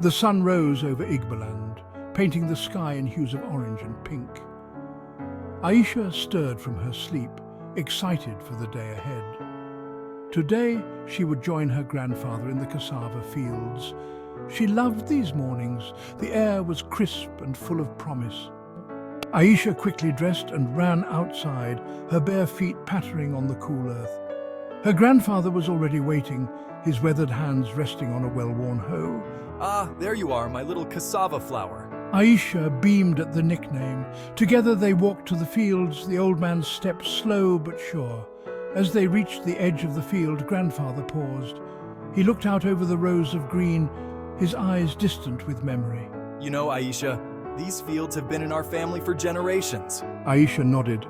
The sun rose over Igboland, painting the sky in hues of orange and pink. Aisha stirred from her sleep, excited for the day ahead. Today, she would join her grandfather in the cassava fields. She loved these mornings. The air was crisp and full of promise. Aisha quickly dressed and ran outside, her bare feet pattering on the cool earth. Her grandfather was already waiting, his weathered hands resting on a well-worn hoe. Ah, there you are, my little cassava flower. Aisha beamed at the nickname. Together they walked to the fields, the old man's steps slow but sure. As they reached the edge of the field, grandfather paused. He looked out over the rows of green, his eyes distant with memory. You know, Aisha, these fields have been in our family for generations. Aisha nodded.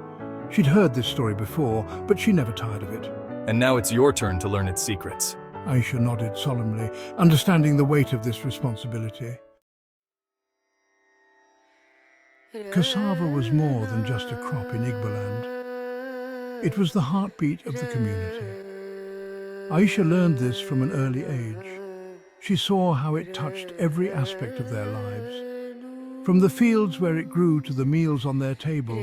She'd heard this story before, but she never tired of it. And now it's your turn to learn its secrets. Aisha nodded solemnly, understanding the weight of this responsibility. Cassava was more than just a crop in Igboland. It was the heartbeat of the community. Aisha learned this from an early age. She saw how it touched every aspect of their lives. From the fields where it grew to the meals on their table,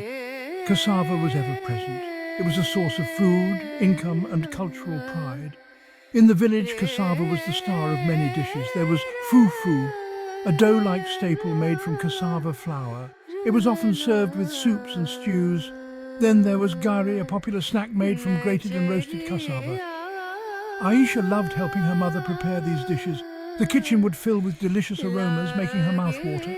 cassava was ever present. It was a source of food, income, and cultural pride. In the village, cassava was the star of many dishes. There was fufu, a dough-like staple made from cassava flour. It was often served with soups and stews. Then there was garri, a popular snack made from grated and roasted cassava. Aisha loved helping her mother prepare these dishes. The kitchen would fill with delicious aromas, making her mouth water.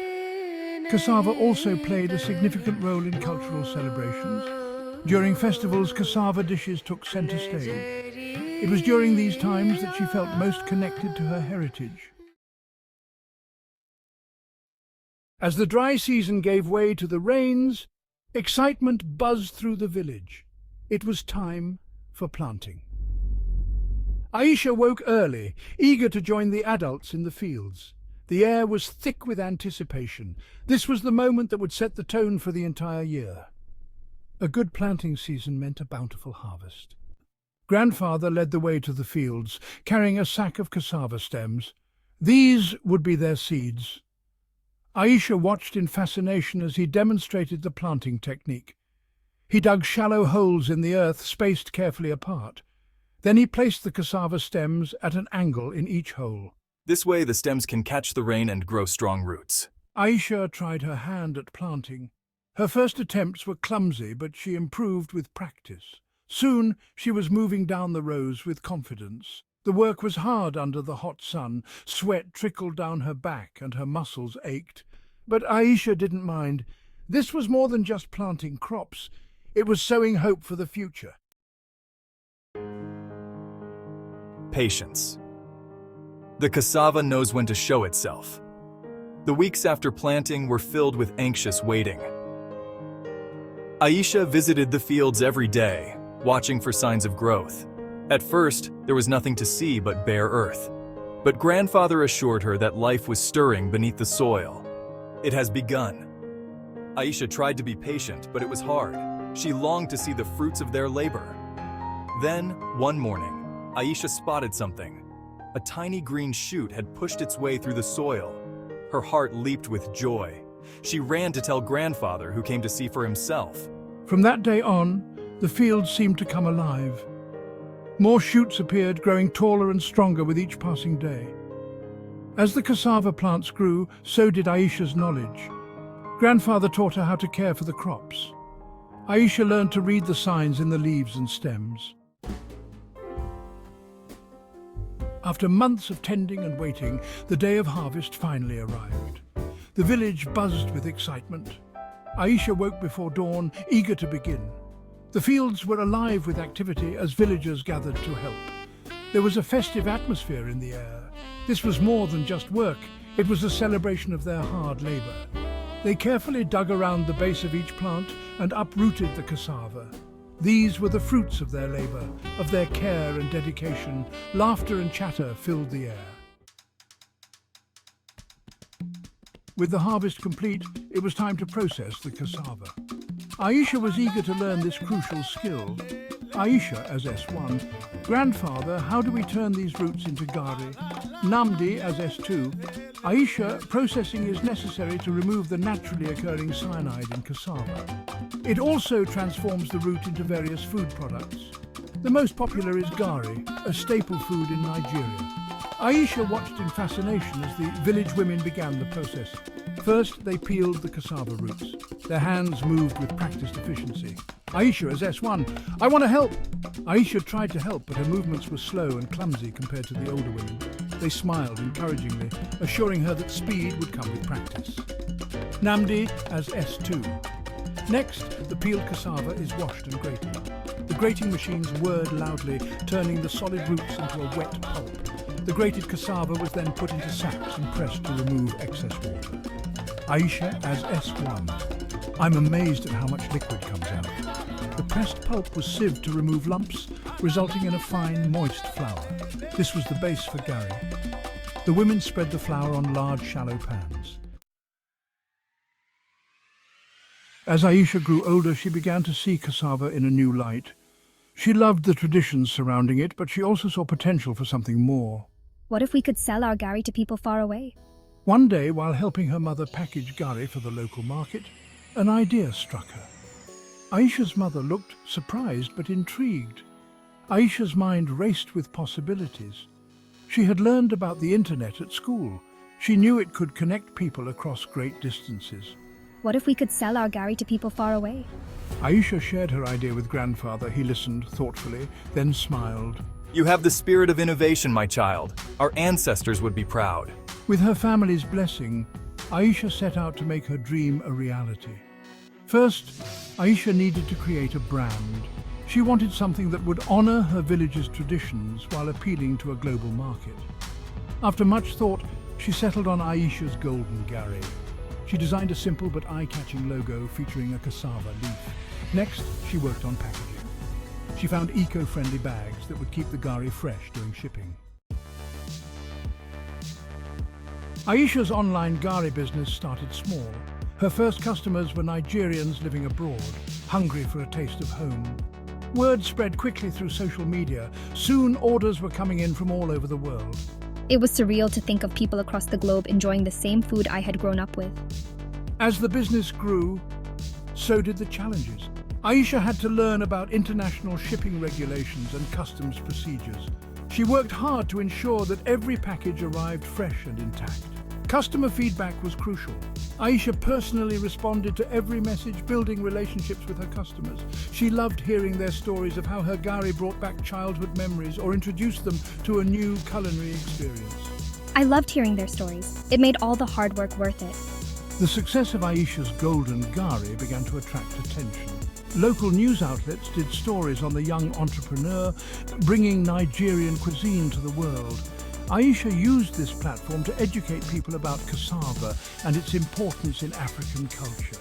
Cassava also played a significant role in cultural celebrations. During festivals, cassava dishes took center stage. It was during these times that she felt most connected to her heritage. As the dry season gave way to the rains, excitement buzzed through the village. It was time for planting. Aisha woke early, eager to join the adults in the fields. The air was thick with anticipation. This was the moment that would set the tone for the entire year. A good planting season meant a bountiful harvest. Grandfather led the way to the fields, carrying a sack of cassava stems. These would be their seeds. Aisha watched in fascination as he demonstrated the planting technique. He dug shallow holes in the earth, spaced carefully apart. Then he placed the cassava stems at an angle in each hole. This way the stems can catch the rain and grow strong roots. Aisha tried her hand at planting. Her first attempts were clumsy, but she improved with practice. Soon she was moving down the rows with confidence. The work was hard under the hot sun. Sweat trickled down her back and her muscles ached. But Aisha didn't mind. This was more than just planting crops. It was sowing hope for the future. Patience. The cassava knows when to show itself. The weeks after planting were filled with anxious waiting. Aisha visited the fields every day, watching for signs of growth. At first, there was nothing to see but bare earth. But grandfather assured her that life was stirring beneath the soil. It has begun. Aisha tried to be patient, but it was hard. She longed to see the fruits of their labor. Then, one morning, Aisha spotted something. A tiny green shoot had pushed its way through the soil. Her heart leaped with joy. She ran to tell grandfather, who came to see for himself. From that day on, the fields seemed to come alive. More shoots appeared, growing taller and stronger with each passing day. As the cassava plants grew, so did Aisha's knowledge. Grandfather taught her how to care for the crops. Aisha learned to read the signs in the leaves and stems. After months of tending and waiting, the day of harvest finally arrived. The village buzzed with excitement. Aisha woke before dawn, eager to begin. The fields were alive with activity as villagers gathered to help. There was a festive atmosphere in the air. This was more than just work. It was a celebration of their hard labor. They carefully dug around the base of each plant and uprooted the cassava. These were the fruits of their labor, of their care and dedication. Laughter and chatter filled the air. With the harvest complete, it was time to process the cassava. Aisha was eager to learn this crucial skill. Aisha as S1. Grandfather, how do we turn these roots into garri? Namdi as S2. Aisha, processing is necessary to remove the naturally occurring cyanide in cassava. It also transforms the root into various food products. The most popular is garri, a staple food in Nigeria. Aisha watched in fascination as the village women began the process. First, they peeled the cassava roots. Their hands moved with practiced efficiency. Aisha as S1, I want to help! Aisha tried to help, but her movements were slow and clumsy compared to the older women. They smiled encouragingly, assuring her that speed would come with practice. Namdi as S2. Next, the peeled cassava is washed and grated. The grating machines whirred loudly, turning the solid roots into a wet pulp. The grated cassava was then put into sacks and pressed to remove excess water. Aisha as S1. I'm amazed at how much liquid comes out. The pressed pulp was sieved to remove lumps, resulting in a fine, moist flour. This was the base for garri. The women spread the flour on large, shallow pans. As Aisha grew older, she began to see cassava in a new light. She loved the traditions surrounding it, but she also saw potential for something more. What if we could sell our garri to people far away? One day, while helping her mother package garri for the local market, an idea struck her. Aisha's mother looked surprised but intrigued. Aisha's mind raced with possibilities. She had learned about the internet at school. She knew it could connect people across great distances. What if we could sell our garri to people far away? Aisha shared her idea with grandfather. He listened thoughtfully, then smiled. You have the spirit of innovation, my child. Our ancestors would be proud. With her family's blessing, Aisha set out to make her dream a reality. First, Aisha needed to create a brand. She wanted something that would honor her village's traditions while appealing to a global market. After much thought, she settled on Aisha's Golden Garri. She designed a simple but eye-catching logo featuring a cassava leaf. Next, she worked on packaging. She found eco-friendly bags that would keep the garri fresh during shipping. Aisha's online garri business started small. Her first customers were Nigerians living abroad, hungry for a taste of home. Word spread quickly through social media. Soon, orders were coming in from all over the world. It was surreal to think of people across the globe enjoying the same food I had grown up with. As the business grew, so did the challenges. Aisha had to learn about international shipping regulations and customs procedures. She worked hard to ensure that every package arrived fresh and intact. Customer feedback was crucial. Aisha personally responded to every message, building relationships with her customers. She loved hearing their stories of how her garri brought back childhood memories or introduced them to a new culinary experience. I loved hearing their stories. It made all the hard work worth it. The success of Aisha's Golden Garri began to attract attention. Local news outlets did stories on the young entrepreneur, bringing Nigerian cuisine to the world. Aisha used this platform to educate people about cassava and its importance in African culture.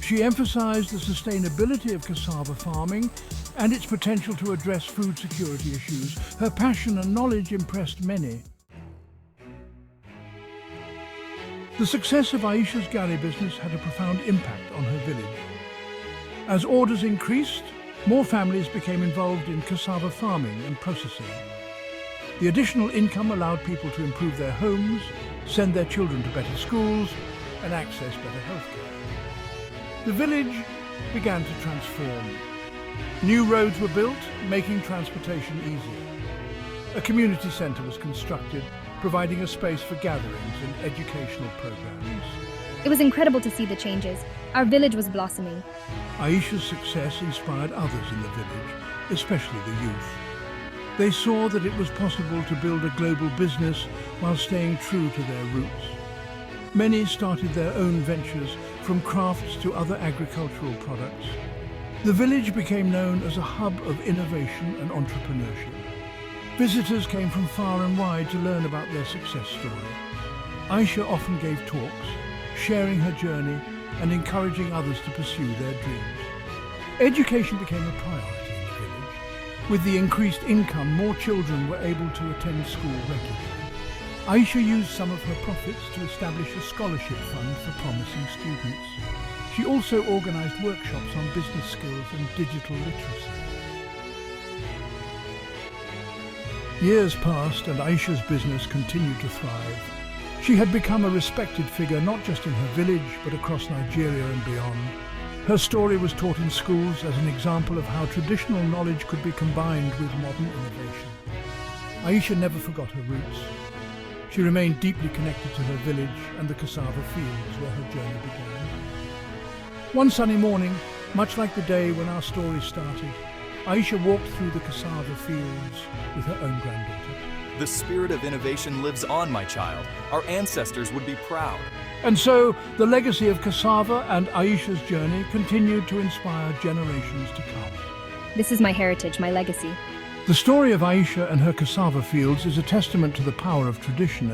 She emphasized the sustainability of cassava farming and its potential to address food security issues. Her passion and knowledge impressed many. The success of Aisha's garri business had a profound impact on her village. As orders increased, more families became involved in cassava farming and processing. The additional income allowed people to improve their homes, send their children to better schools, and access better healthcare. The village began to transform. New roads were built, making transportation easier. A community centre was constructed, providing a space for gatherings and educational programs. It was incredible to see the changes. Our village was blossoming. Aisha's success inspired others in the village, especially the youth. They saw that it was possible to build a global business while staying true to their roots. Many started their own ventures, from crafts to other agricultural products. The village became known as a hub of innovation and entrepreneurship. Visitors came from far and wide to learn about their success story. Aisha often gave talks, sharing her journey and encouraging others to pursue their dreams. Education became a priority. With the increased income, more children were able to attend school regularly. Aisha used some of her profits to establish a scholarship fund for promising students. She also organized workshops on business skills and digital literacy. Years passed and Aisha's business continued to thrive. She had become a respected figure not just in her village but across Nigeria and beyond. Her story was taught in schools as an example of how traditional knowledge could be combined with modern innovation. Aisha never forgot her roots. She remained deeply connected to her village and the cassava fields where her journey began. One sunny morning, much like the day when our story started, Aisha walked through the cassava fields with her own granddaughter. The spirit of innovation lives on, my child. Our ancestors would be proud. And so, the legacy of cassava and Aisha's journey continued to inspire generations to come. This is my heritage, my legacy. The story of Aisha and her cassava fields is a testament to the power of tradition and